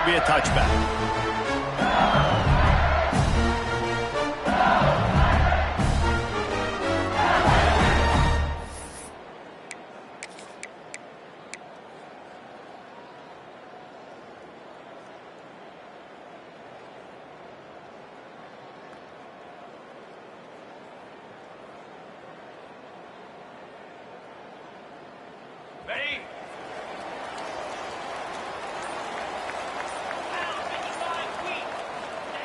be a touchback. Ready?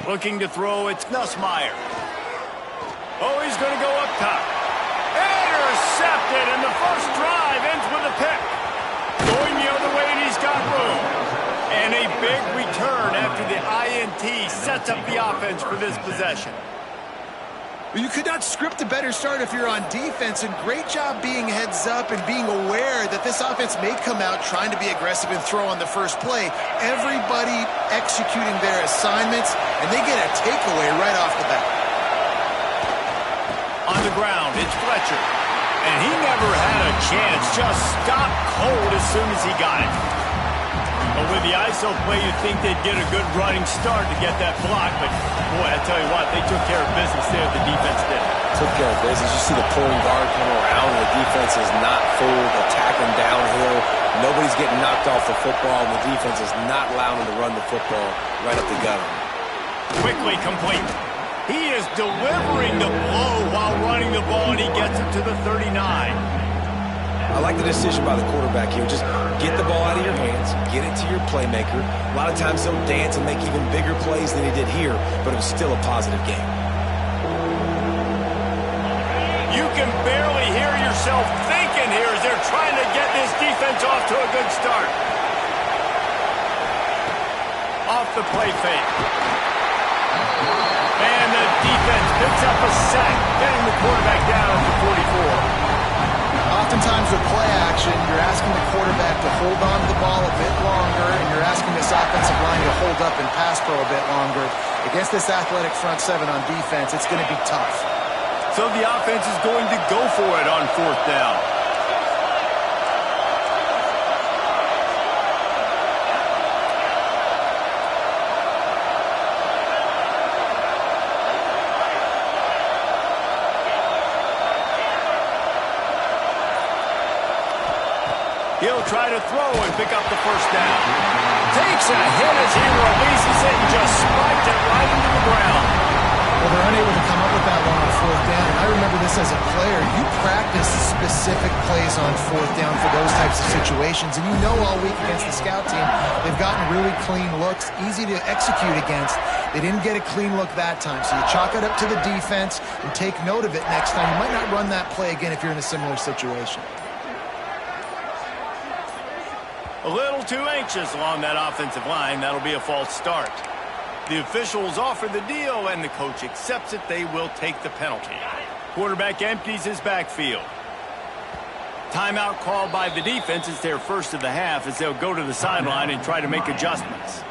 Looking to throw, it's Nussmeier. Oh, he's going to go up top. Intercepted, and the first drive ends with a pick. Going the other way, and he's got room. And a big return after the INT sets up the offense for this possession. You could not script a better start if you're on defense, and great job being heads up and being aware that this offense may come out trying to be aggressive and throw on the first play. Everybody executing their assignments, and they get a takeaway right off the bat. On the ground, it's Fletcher. And he never had a chance, just stopped cold as soon as he got it. But with the ISO play, you'd think they'd get a good running start to get that block. But, boy, I tell you what, they took care of business there. The defense did. Took care of business. You see the pulling guard come around. The defense is not fooled, attacking downhill. Nobody's getting knocked off the football, and the defense is not allowing them to run the football right up the gut. Quickly complete. He is delivering the blow while running the ball, and he gets it to the 39. I like the decision by the quarterback here. Just get the ball out of your hands, get it to your playmaker. A lot of times he'll dance and make even bigger plays than he did here, but it was still a positive game. You can barely hear yourself thinking here as they're trying to get this defense off to a good start. Off the play fake. And the defense picks up a sack, getting the quarterback down at the 44. Oftentimes with play action, you're asking the quarterback to hold on to the ball a bit longer, and you're asking this offensive line to hold up and pass pro a bit longer. Against this athletic front seven on defense, it's going to be tough. So the offense is going to go for it on fourth down. He'll try to throw and pick up the first down. Takes a hit as he releases it and just spiked it right into the ground. Well, they're unable to come up with that one on fourth down. And I remember this as a player. You practice specific plays on fourth down for those types of situations. And you know all week against the scout team, they've gotten really clean looks, easy to execute against. They didn't get a clean look that time. So you chalk it up to the defense and take note of it next time. You might not run that play again if you're in a similar situation. A little too anxious along that offensive line. That'll be a false start. The officials offer the deal, and the coach accepts it. They will take the penalty. Quarterback empties his backfield. Timeout called by the defense. It's their first of the half as they'll go to the sideline and try to make adjustments.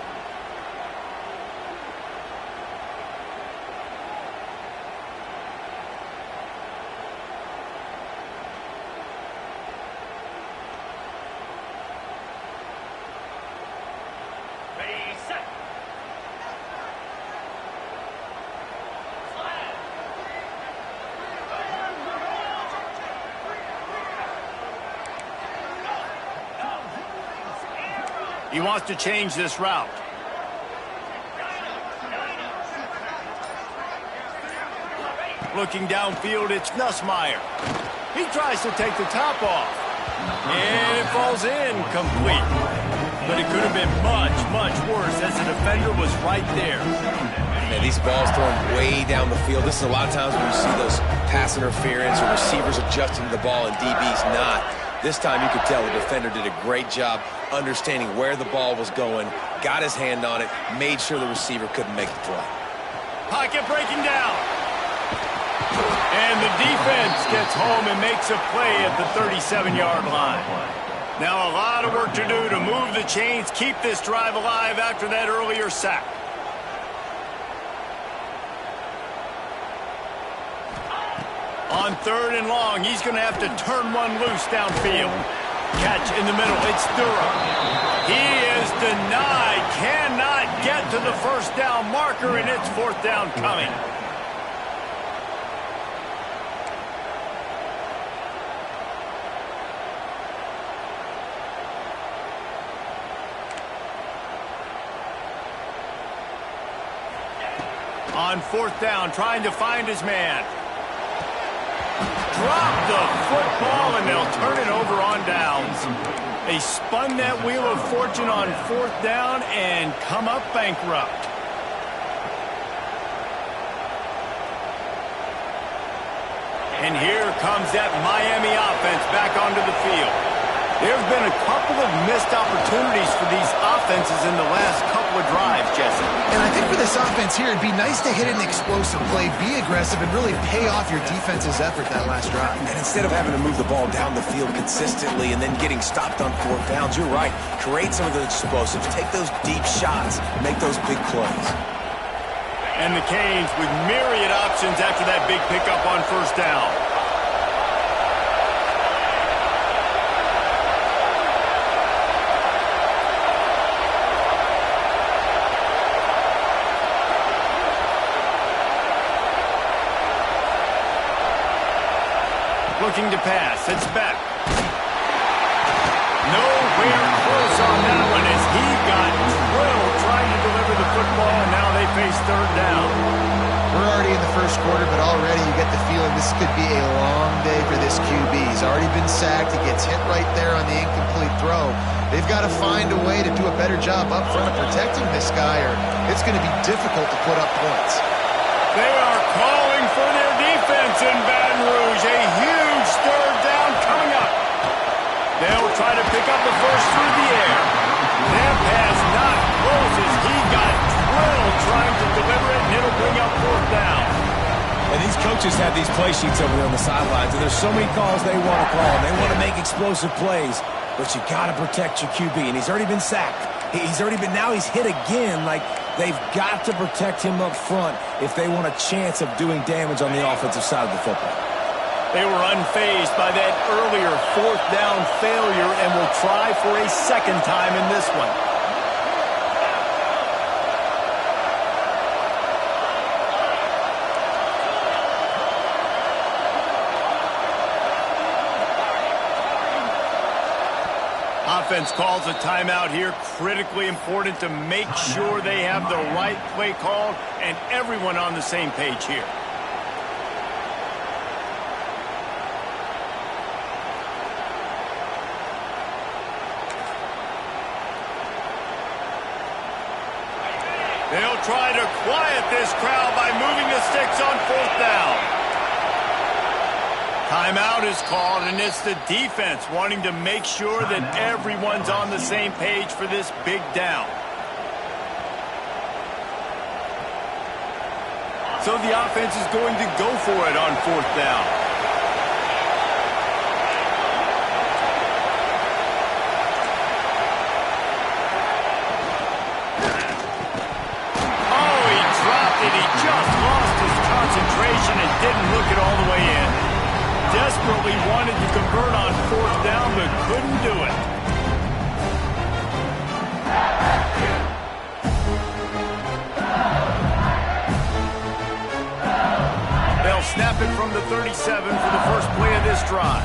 He wants to change this route. Looking downfield, it's Nussmeier. He tries to take the top off. And it falls incomplete. But it could have been much, much worse as the defender was right there. Man, these balls thrown way down the field. This is a lot of times when you see those pass interference or receivers adjusting to the ball and DBs not. This time you could tell the defender did a great job understanding where the ball was going, got his hand on it, made sure the receiver couldn't make the play. Pocket breaking down. And the defense gets home and makes a play at the 37-yard line. Now a lot of work to do to move the chains, keep this drive alive after that earlier sack. On third and long, he's going to have to turn one loose downfield. Catch in the middle. It's Durham. He is denied. Cannot get to the first down marker, and it's fourth down coming. On fourth down, trying to find his man. Drop the football, and they'll turn it over on downs. They spun that wheel of fortune on fourth down and come up bankrupt. And here comes that Miami offense back onto the field. There have been a couple of missed opportunities for these offenses in the last couple of drives, Jesse. And I think for this offense here, it'd be nice to hit an explosive play, be aggressive, and really pay off your defense's effort that last drive. And instead of having to move the ball down the field consistently and then getting stopped on fourth downs, you're right. Create some of those explosives. Take those deep shots. Make those big plays. And the Canes with myriad options after that big pickup on first down. Looking to pass. It's back. Nowhere close on that one as he got drilled trying to deliver the football, and now they face third down. We're already in the first quarter, but already you get the feeling this could be a long day for this QB. He's already been sacked. He gets hit right there on the incomplete throw. They've got to find a way to do a better job up front of protecting this guy, or it's going to be difficult to put up points. They are calling for their defense in Baton Rouge. A huge third down coming up. They'll try to pick up the first through the air. That pass not close as he got drilled trying to deliver it, and it'll bring up fourth down. And these coaches have these play sheets over there on the sidelines, and there's so many calls they want to call. They want to make explosive plays, but you got to protect your QB, and he's already been sacked. Now he's hit again. Like, they've got to protect him up front if they want a chance of doing damage on the offensive side of the football. They were unfazed by that earlier fourth down failure and will try for a second time in this one. Offense calls a timeout here. Critically important to make sure they have the right play called and everyone on the same page here. They'll try to quiet this crowd by moving the sticks on fourth down. Timeout is called, and it's the defense wanting to make sure that everyone's on the same page for this big down. So the offense is going to go for it on fourth down. Oh, he dropped it. He just lost his concentration and didn't look it all the way in. Desperately wanted to convert on fourth down, but couldn't do it. They'll snap it from the 37 for the first play of this drive.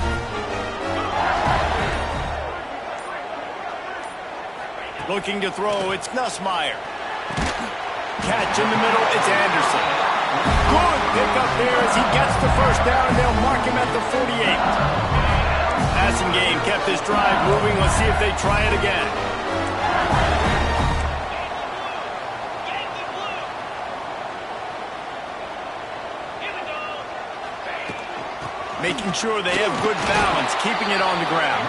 Looking to throw, it's Nussmeier. Catch in the middle, it's Anderson. Good pickup there as he gets the first down, and they'll mark him at the 48. Passing game kept this drive moving. Let's see if they try it again. Making sure they have good balance, keeping it on the ground.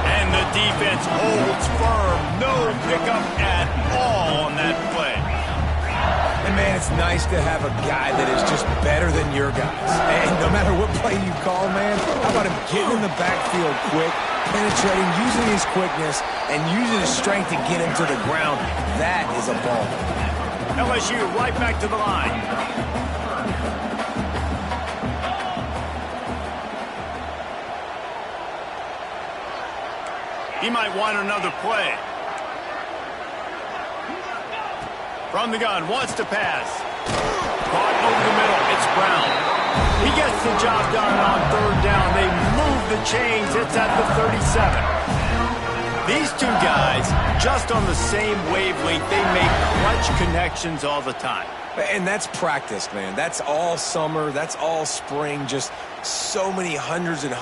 And the defense holds firm. No pickup at all on that play. And, man, it's nice to have a guy that is just better than your guys. And no matter what play you call, man, how about him getting in the backfield quick, penetrating, using his quickness, and using his strength to get him to the ground? That is a ball. LSU right back to the line. He might want another play. From the gun, wants to pass. Caught over the middle. It's Brown. He gets the job done on third down. They move the chains. It's at the 37. These two guys, just on the same wavelength, they make clutch connections all the time. And that's practice, man. That's all summer. That's all spring. Just so many hundreds and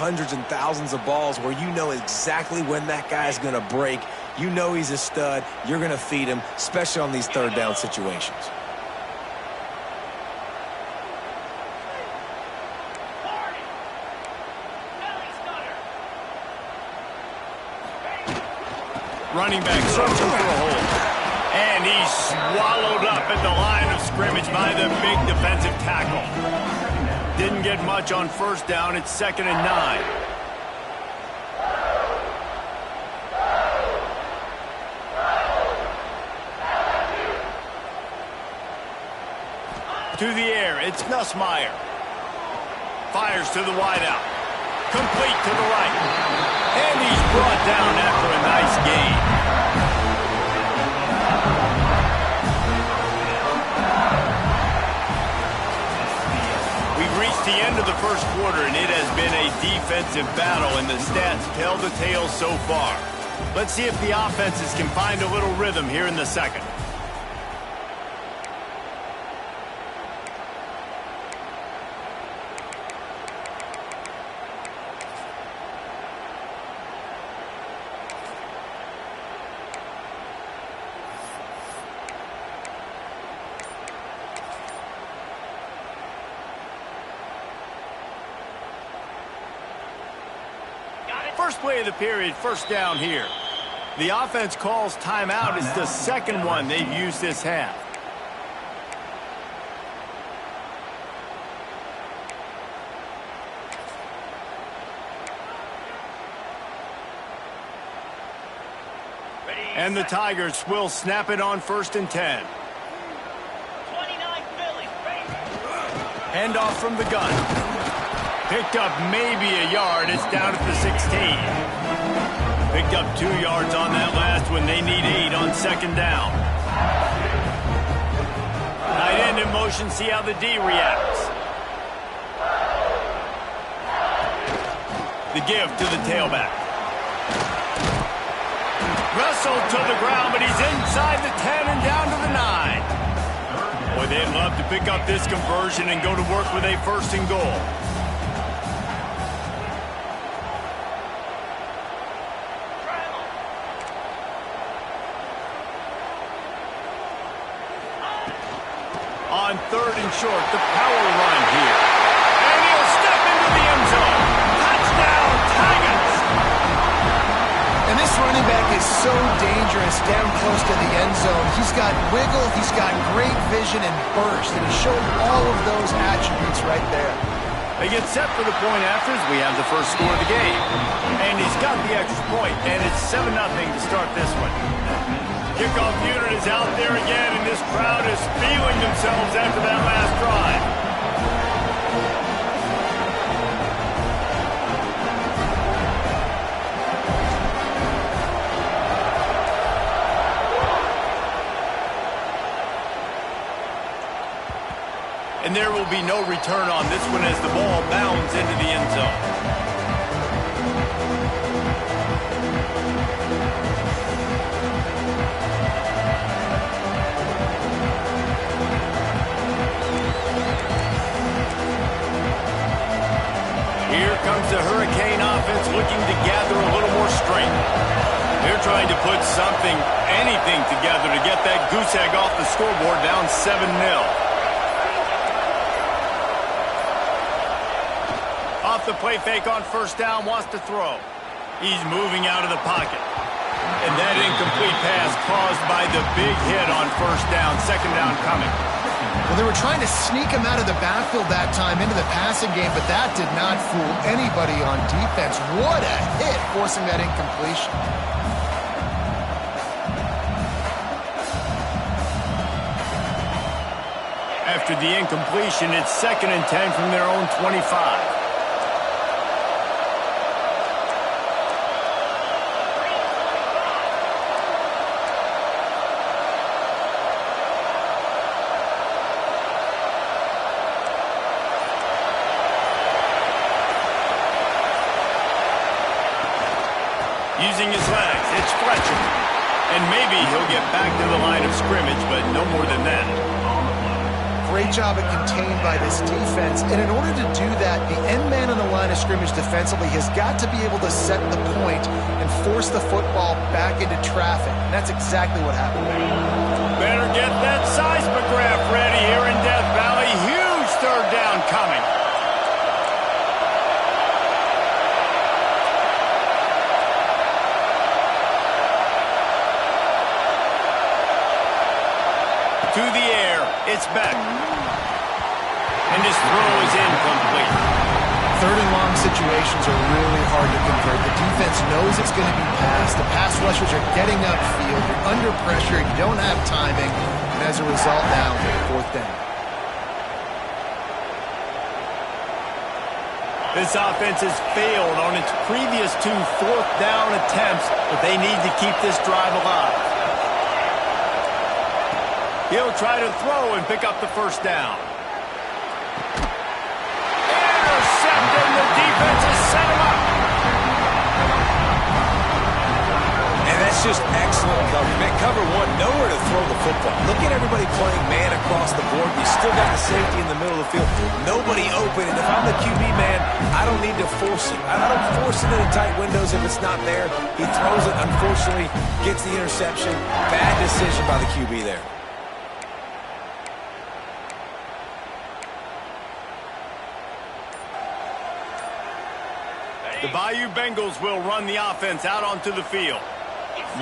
thousands of balls where you know exactly when that guy's going to break. You know he's a stud. You're going to feed him, especially on these third down situations. Running back searching for a hole. And he's swallowed up at the line of scrimmage by the big defensive tackle. Didn't get much on first down. It's 2nd and 9. To the air, it's Nussmeier. Fires to the wideout. Complete to the right. And he's brought down after a nice gain. We've reached the end of the first quarter, and it has been a defensive battle, and the stats tell the tale so far. Let's see if the offenses can find a little rhythm here in the second. First play of the period, first down here. The offense calls timeout. It's the second one they've used this half. And the Tigers will snap it on 1st and 10. 29 Philly. Handoff from the gun. Picked up maybe a yard. It's down at the 16. Picked up 2 yards on that last one. They need 8 on 2nd down. Tight end in motion. See how the D reacts. The give to the tailback. Wrestled to the ground, but he's inside the 10 and down to the 9. Boy, they'd love to pick up this conversion and go to work with a 1st and goal. On 3rd and short, the power run here. And he'll step into the end zone. Touchdown, Tigers! And this running back is so dangerous down close to the end zone. He's got wiggle, he's got great vision and burst, and he showed all of those attributes right there. They get set for the point after as we have the first score of the game. And he's got the extra point, and it's 7-0 to start this one. Kickoff unit is out there again, and this crowd is feeling themselves after that last drive. And there will be no return on this one as the ball bounds into the end zone. Here comes the Hurricane offense looking to gather a little more strength. They're trying to put something, anything together to get that goose egg off the scoreboard down 7-0. Off the play fake on 1st down, wants to throw. He's moving out of the pocket. And that incomplete pass caused by the big hit on 1st down, 2nd down coming. Well, they were trying to sneak him out of the backfield that time into the passing game, but that did not fool anybody on defense. What a hit, forcing that incompletion. After the incompletion, it's 2nd and 10 from their own 25. Using his legs, it's Fletcher. And maybe he'll get back to the line of scrimmage, but no more than that. Great job at contained by this defense. And in order to do that, the end man on the line of scrimmage defensively has got to be able to set the point and force the football back into traffic. And that's exactly what happened there. Better get that seismograph ready here in Death Valley. Huge third down coming. To the air, it's back. And this throw is incomplete. Third and long situations are really hard to convert. The defense knows it's going to be passed. The pass rushers are getting upfield. You're under pressure. You don't have timing. And as a result now, fourth down. This offense has failed on its previous 2 fourth down attempts, but they need to keep this drive alive. He'll try to throw and pick up the first down. Intercepted. The defense has set him up. And that's just excellent coverage. Man, cover one, nowhere to throw the football. Look at everybody playing man across the board. You still got the safety in the middle of the field. Nobody open. And if I'm the QB man, I don't need to force it. I don't force it into tight windows if it's not there. He throws it, unfortunately, gets the interception. Bad decision by the QB there. The Bayou Bengals will run the offense out onto the field.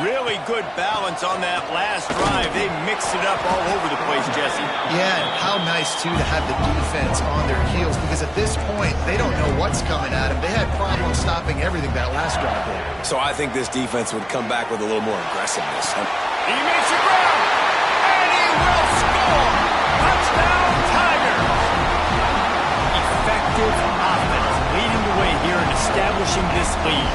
Really good balance on that last drive. They mixed it up all over the place, Jesse. Yeah, and how nice, too, to have the defense on their heels, because at this point, they don't know what's coming at them. They had problems stopping everything that last drive there. So I think this defense would come back with a little more aggressiveness. He makes the ground, and he will score. Touchdown, Tigers. Effective offense leading the way here in establishing this lead.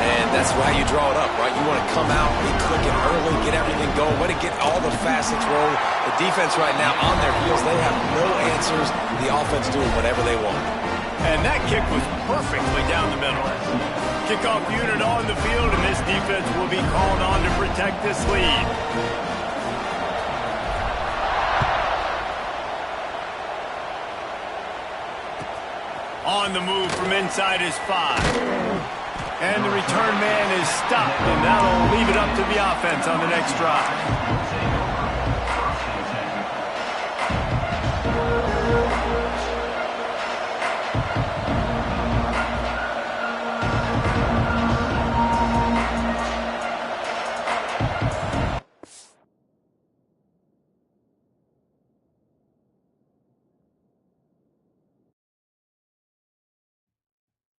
And that's why you draw it up, right? You want to come out, be clicking early, get everything going, want to get all the facets rolling. The defense right now on their heels, they have no answers. The offense doing whatever they want. And that kick was perfectly down the middle. Kickoff unit on the field, and this defense will be called on to protect this lead. On the move from inside his 5. And the return man is stopped, and that'll leave it up to the offense on the next drive.